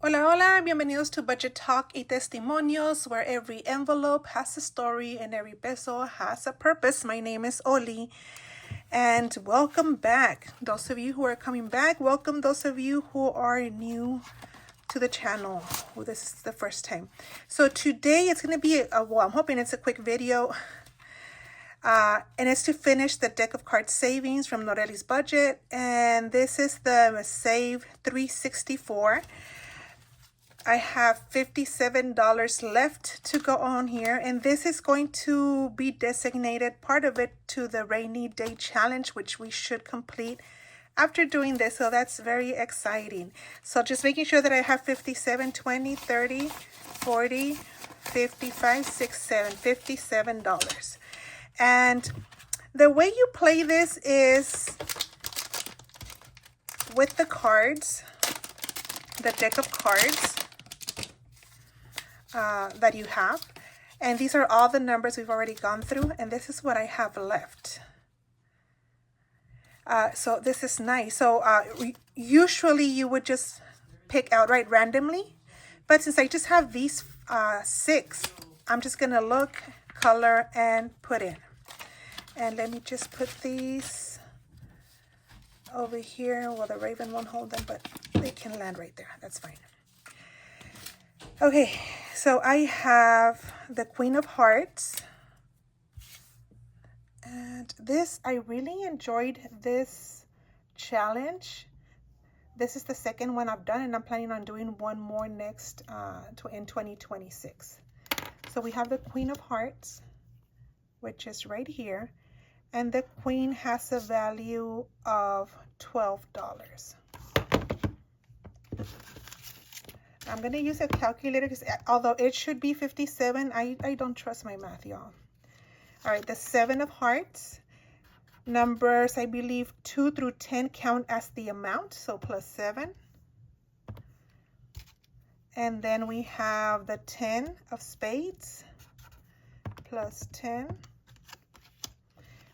Hola, hola, bienvenidos to Budget Talk y Testimonios, where every envelope has a story and every peso has a purpose. My name is Oli, and welcome back. Those of you who are coming back, welcome. Those of you who are new to the channel, who this is the first time. So today it's going to be, I'm hoping it's a quick video, and it's to finish the deck of card savings from Norelis Budget, and this is the Save 364. I have $57 left to go on here, and this is going to be designated part of it to the rainy day challenge, which we should complete after doing this. So that's very exciting. So just making sure that I have 57, 20, 30, 40, 55, 6, 7, $57. And the way you play this is with the cards, the deck of cards that you have, and these are all the numbers we've already gone through, and this is what I have left. So this is nice. So usually you would just pick outright randomly, but since I just have these 6, I'm just gonna look, color, and put in. And let me just put these over here. Well, the raven won't hold them, but they can land right there. That's fine. Okay, so I have the Queen of Hearts. And this, I really enjoyed this challenge. This is the second one I've done, and I'm planning on doing one more next in 2026. So we have the Queen of Hearts, which is right here. And the Queen has a value of $12. I'm going to use a calculator because although it should be 57, I don't trust my math, y'all. All right, the 7 of Hearts. Numbers, I believe 2 through 10 count as the amount, so plus 7. And then we have the 10 of Spades, plus 10.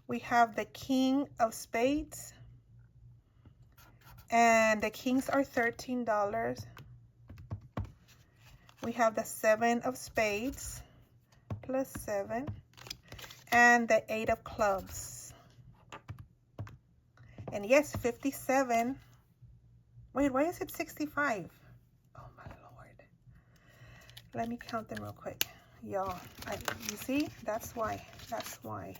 We have the King of Spades, and the Kings are $13. We have the 7 of Spades, plus 7, and the 8 of Clubs. And yes, 57. Wait, why is it 65? Oh my Lord. Let me count them real quick. Y'all, you see? That's why. That's why.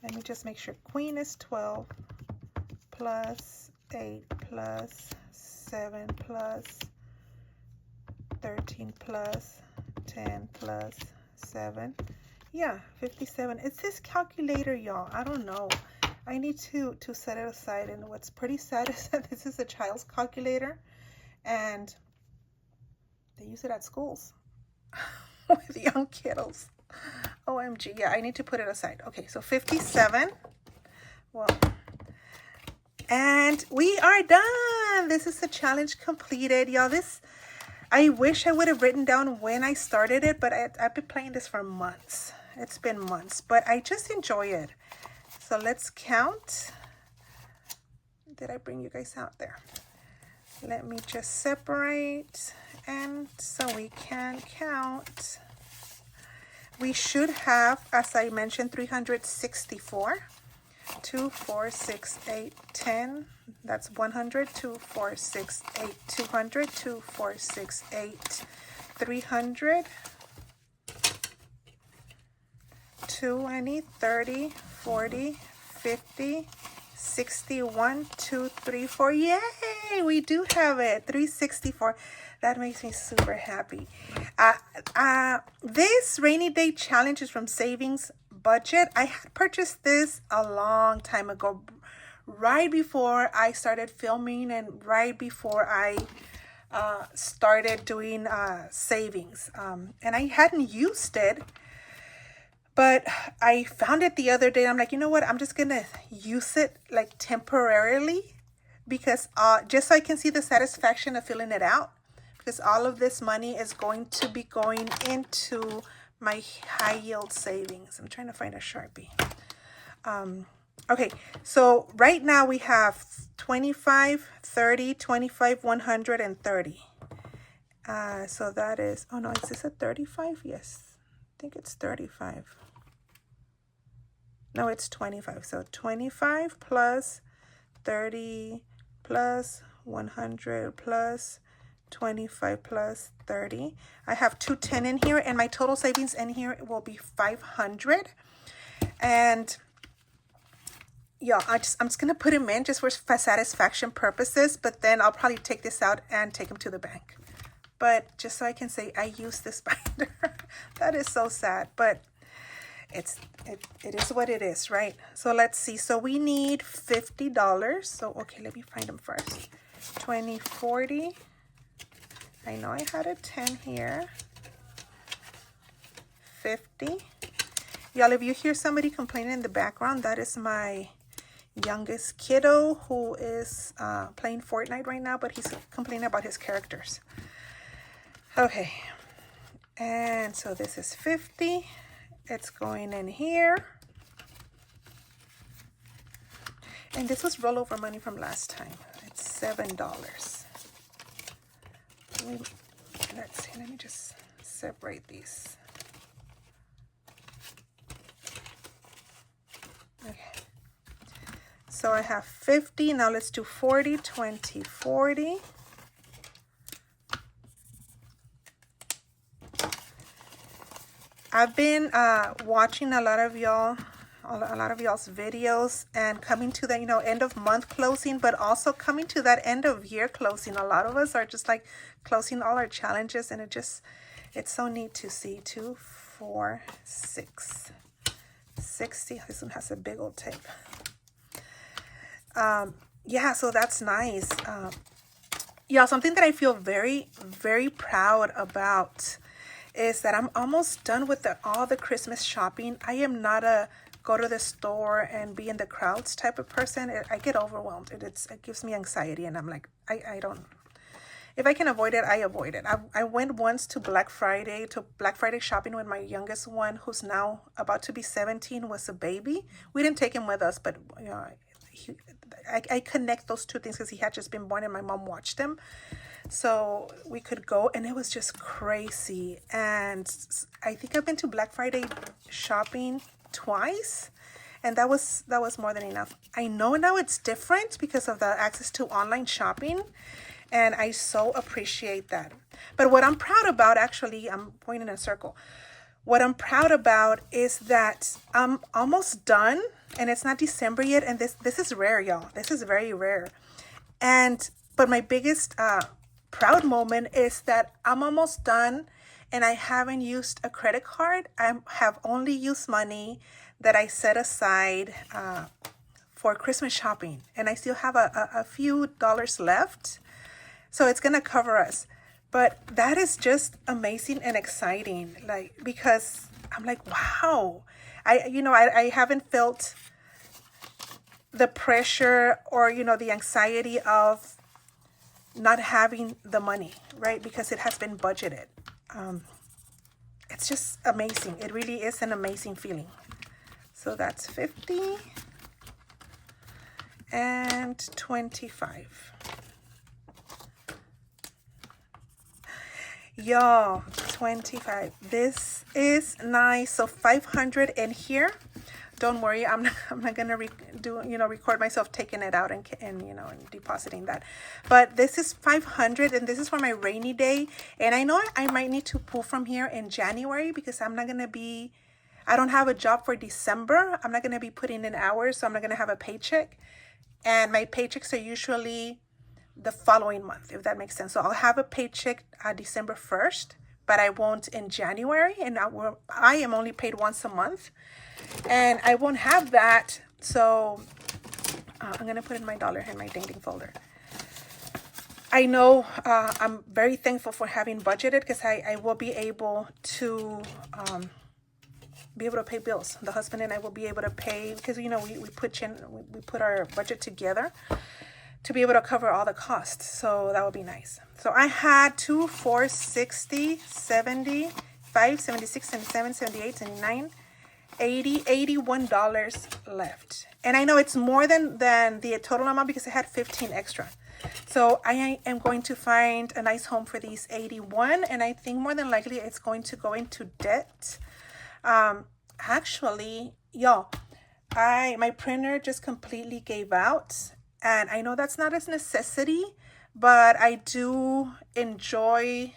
Let me just make sure. Queen is 12, plus 8, plus 7, plus 13, plus 10, plus 7. Yeah, 57. It's this calculator, y'all. I don't know. I need to set it aside. And what's pretty sad is that this is a child's calculator, and they use it at schools with young kiddos. OMG. Yeah, I need to put it aside. Okay, so 57. Well, and we are done. This is the challenge completed, y'all. This, I wish I would have written down when I started it, but I've been playing this for months. It's been months, but I just enjoy it. So let's count. Did I bring you guys out there? Let me just separate, and so we can count. We should have, as I mentioned, 364. 2, 4, 6, 8, 10. That's 100. 2, 4, 6, 8, 200. 2, 4, 6, 8, 300. 20, 30, 40, 50, 61, 2, 3, 4. Yay! We do have it. 364. That makes me super happy. This rainy day challenge is from Savings Budget. I had purchased this a long time ago, right before I started filming and right before I started doing savings. And I hadn't used it, but I found it the other day. And I'm like, you know what? I'm just going to use it like temporarily, because just so I can see the satisfaction of filling it out. Because all of this money is going to be going into my high yield savings. I'm trying to find a Sharpie. Okay, so right now we have 25, 30, 25, 100, and 30. So that is, oh no, is this a 35? Yes, I think it's 35. No, it's 25. So 25 plus 30 plus 100 plus 25 plus 30. I have 210 in here, and my total savings in here will be 500. And yeah, I'm just gonna put him in just for satisfaction purposes, but then I'll probably take this out and take him to the bank. But just so I can say I use this binder. That is so sad, but it is what it is, right? So let's see. So we need $50. So okay, let me find them first. 20, 40. I know I had a 10 here. 50. Y'all, if you hear somebody complaining in the background, that is my youngest kiddo who is playing Fortnite right now, but he's complaining about his characters. Okay, and so this is 50. It's going in here. And this was rollover money from last time. It's $7. Let's see, let me just separate these. Okay. So I have 50. Now let's do 40, 20, 40. I've been watching a lot of y'all's videos and coming to the end of month closing, but also coming to that end of year closing. A lot of us are just like closing all our challenges, and it's so neat to see. 2, 4, 6, 60. This one has a big old tape. Yeah, so that's nice. Yeah, something that I feel very, very proud about is that I'm almost done with all the Christmas shopping. I am not a go to the store and be in the crowds type of person. I get overwhelmed. It gives me anxiety, and I'm like, I don't. If I can avoid it, I avoid it. I went once to Black Friday shopping with my youngest one, who's now about to be 17, was a baby. We didn't take him with us, but I connect those two things because he had just been born and my mom watched him. So we could go, and it was just crazy. And I think I've been to Black Friday shopping twice, and that was more than enough. I know now it's different because of the access to online shopping, and I so appreciate that. But what I'm proud about, actually, I'm going in a circle. What I'm proud about is that I'm almost done, and it's not December yet, and this is rare, y'all. This is very rare. But my biggest proud moment is that I'm almost done, and I haven't used a credit card. I have only used money that I set aside for Christmas shopping, and I still have a few dollars left, so it's gonna cover us. But that is just amazing and exciting, like, because I'm like, wow, I haven't felt the pressure or the anxiety of not having the money, right? Because it has been budgeted. It's just amazing. It really is an amazing feeling. So that's 50 and 25. Y'all, 25. This is nice. So 500 in here. Don't worry, I'm not gonna record myself taking it out and depositing that. But this is 500, and this is for my rainy day. And I know I might need to pull from here in January because I don't have a job for December. I'm not gonna be putting in hours, so I'm not gonna have a paycheck. And my paychecks are usually the following month, if that makes sense. So I'll have a paycheck December 1st, but I won't in January, and I am only paid once a month. And I won't have that, so I'm going to put in my dollar in my ding ding folder. I know I'm very thankful for having budgeted because I will be able to pay bills. The husband and I will be able to pay because, we put our budget together to be able to cover all the costs. So that would be nice. So I had 2, 4, 60, 70, 5, 76, 77, 78, 79, 80, $81 left. And I know it's more than the total amount because I had 15 extra. So I am going to find a nice home for these 81, and I think more than likely it's going to go into debt. Actually, y'all, my printer just completely gave out, and I know that's not a necessity, but I do enjoy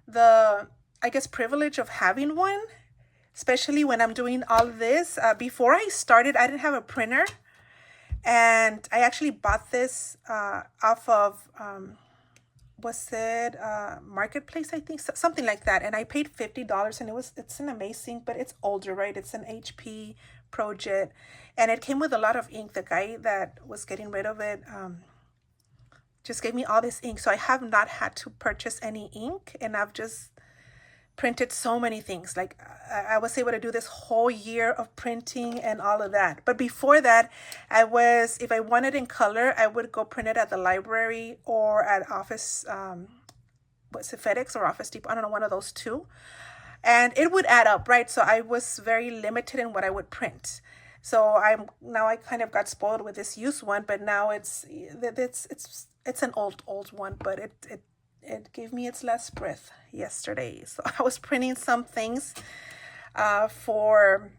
the, I guess, privilege of having one, especially when I'm doing all of this. Before I started, I didn't have a printer, and I actually bought this off of was it Marketplace, I think, something like that, and I paid $50, and it's an amazing, but it's older, right? It's an HP Projet, and it came with a lot of ink. The guy that was getting rid of it just gave me all this ink, so I have not had to purchase any ink, and I've just printed so many things. Like I was able to do this whole year of printing and all of that. But before that, if I wanted in color, I would go print it at the library or at Office, what's it, FedEx or Office Depot? I don't know, one of those two. And it would add up, right? So I was very limited in what I would print. So I kind of got spoiled with this used one, but now it's an old one, but it gave me its last breath yesterday. So I was printing some things for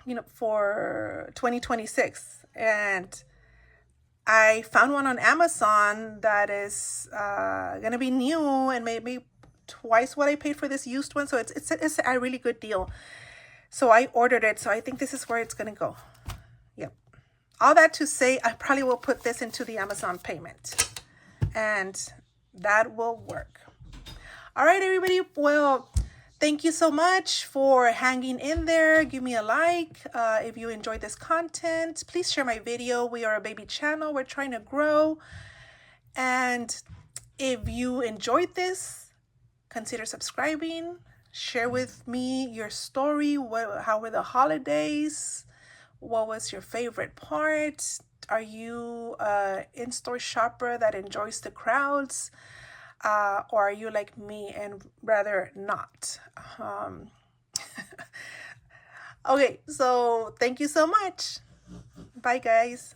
2026, and I found one on Amazon that is gonna be new and maybe twice what I paid for this used one. So it's a really good deal. So I ordered it. So I think this is where it's gonna go. Yep. All that to say, I probably will put this into the Amazon payment, and that will work. All right, everybody. Well, thank you so much for hanging in there. Give me a like if you enjoyed this content. Please share my video. We are a baby channel. We're trying to grow. And if you enjoyed this, consider subscribing. Share with me your story. How were the holidays? What was your favorite part? Are you an in-store shopper that enjoys the crowds? Or are you like me and rather not? Okay, so thank you so much. Bye, guys.